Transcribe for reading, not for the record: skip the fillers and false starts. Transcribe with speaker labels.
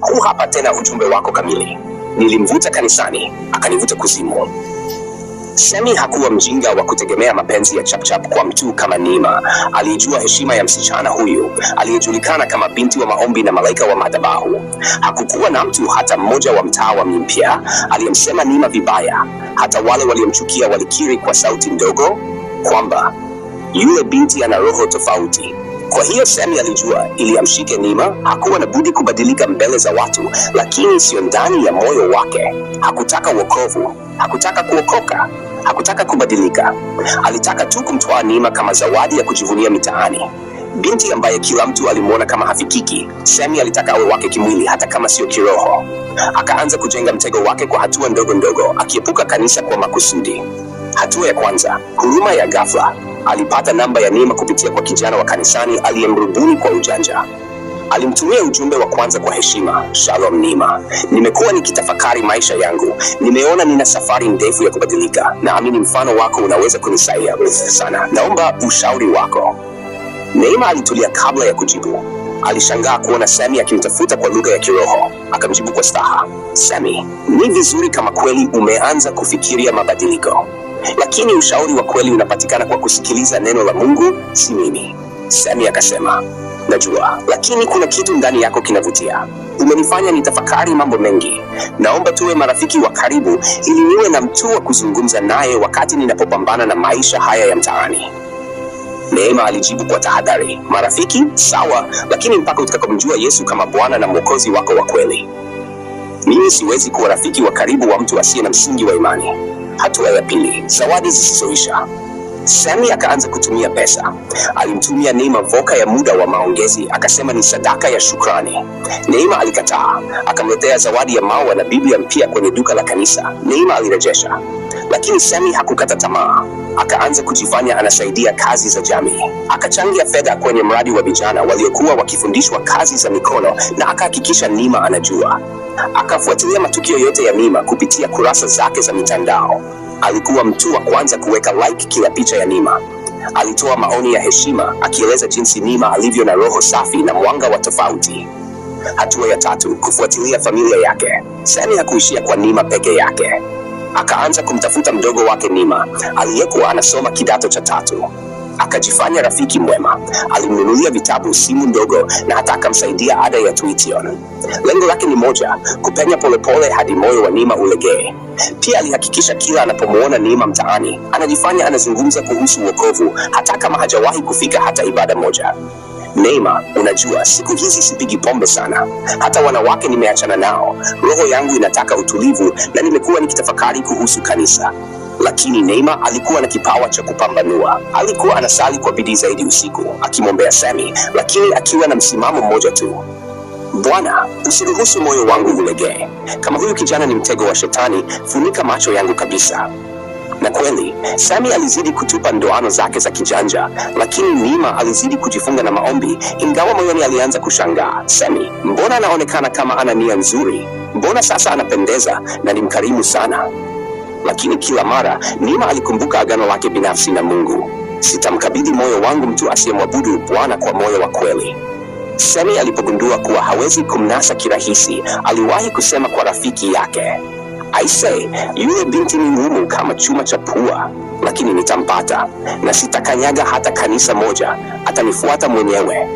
Speaker 1: Huu hapa tena ujumbe wako kamili. Nilimvuta kanisani, akanivuta kuzimu. Semi hakuwa mjinga wa kutegemea mapenzi ya chapchap kwa mtu kama Neema. Alijua heshima ya msichana huyu, aliyejulikana kama binti wa maombi na malaika wa madhabahu. Hakukuwa na mtu hata mmoja wa mtaa wa Mpya aliyemsema Neema vibaya. Hata wale waliomchukia walikiri kwa sauti ndogo kwamba yule binti ana roho tofauti. Kwa hiyo Semi alijua ili amshike Neema hakuwa na budi kubadilika mbele za watu, lakini sio ndani ya moyo wake. Hakutaka wokovu, hakutaka kuokoka, hakutaka kubadilika. Alitaka tu kumtoa Neema kama zawadi ya kujivunia mitaani. Binti ambaye kila mtu alimuona kama hafikiki, Semi alitaka awe wake kimwili hata kama sio kiroho. Akaanza kujenga mtego wake kwa hatua ndogo ndogo, akiepuka kanisa kwa makusudi. Hatua ya kwanza, huruma ya ghafla. Alipata namba ya Neema kupitia kwa kijana wa kanisani aliyemrubuni kwa ujanja. Alimtumia ujumbe wa kwanza kwa heshima: Shalom Neema, nimekuwa nikitafakari maisha yangu. Nimeona nina safari ndefu ya kubadilika. Naamini mfano wako unaweza kunisaidia sana. Naomba ushauri wako. Neema alitulia kabla ya kujibu. Alishangaa kuona Semi akimtafuta kwa lugha ya kiroho. Akamjibu kwa staha: Semi, ni vizuri kama kweli umeanza kufikiria mabadiliko. Lakini ushauri wa kweli unapatikana kwa kusikiliza neno la Mungu, si mimi. Semi akasema, najua, lakini kuna kitu ndani yako kinavutia. Umenifanya nitafakari mambo mengi. Naomba tuwe marafiki wa karibu ili niwe na mtu wa kuzungumza naye wakati ninapopambana na maisha haya ya mtaani. Neema alijibu kwa tahadhari, marafiki, sawa, lakini mpaka utakapomjua Yesu kama Bwana na Mwokozi wako wa kweli. Mimi siwezi kuwa rafiki wa karibu wa mtu asiye na msingi wa imani. Hatua ya pili, zawadi zisizoisha. Semi akaanza kutumia pesa. Alimtumia Neema voka ya muda wa maongezi, akasema ni sadaka ya shukrani. Neema alikataa, akamletea zawadi ya maua na Biblia mpya kwenye duka la kanisa. Neema alirejesha. Lakini Semi hakukata tamaa. Akaanza kujifanya anasaidia kazi za jamii. Akachangia fedha kwenye mradi wa vijana waliokuwa wakifundishwa kazi za mikono na akahakikisha Neema anajua. Akafuatilia matukio yote ya Neema kupitia kurasa zake za mitandao. Alikuwa mtu wa kwanza kuweka like kila picha ya Neema. Alitoa maoni ya heshima akieleza jinsi Neema alivyo na roho safi na mwanga wa tofauti. Hatua ya tatu, kufuatilia familia yake. Semi hakuishia kwa Neema peke yake. Akaanza kumtafuta mdogo wake Neema aliyekuwa anasoma kidato cha 3. Akajifanya rafiki mwema. Alimnunulia vitabu, simu ndogo na hata akamsaidia ada ya tuition. Lengo lake ni moja, kupenya polepole hadi moyo wa Neema ulegee. Pia alihakikisha kila anapomuona Neema mtaani anajifanya anazungumza kuhusu wokovu hata kama hajawahi kufika hata ibada moja. Neema, unajua siku hizi sipigi pombe sana. Hata wanawake nimeachana nao. Roho yangu inataka utulivu na nimekuwa nikitafakari kuhusu kanisa. Lakini Neema alikuwa na kipawa cha kupambanua. Alikuwa anasali kwa bidii zaidi usiku, akimwombea Semi, lakini akiwa na msimamo mmoja tu: Bwana, usiruhusu moyo wangu ulegee. Kama huyu kijana ni mtego wa shetani, funika macho yangu kabisa. Na kweli, Semi alizidi kutupa ndoano zake za kijanja, lakini Neema alizidi kujifunga na maombi, ingawa moyoni alianza kushangaa. Semi, mbona anaonekana kama ana nia nzuri? Mbona sasa anapendeza na ni mkarimu sana? Lakini kila mara Neema alikumbuka agano lake binafsi na Mungu: sitamkabidhi moyo wangu mtu asiyemwabudu Bwana kwa moyo wa kweli. Semi alipogundua kuwa hawezi kumnasa kirahisi, aliwahi kusema kwa rafiki yake, I say, yule binti ni ngumu kama chuma cha pua, lakini nitampata na sitakanyaga hata kanisa moja, atanifuata mwenyewe.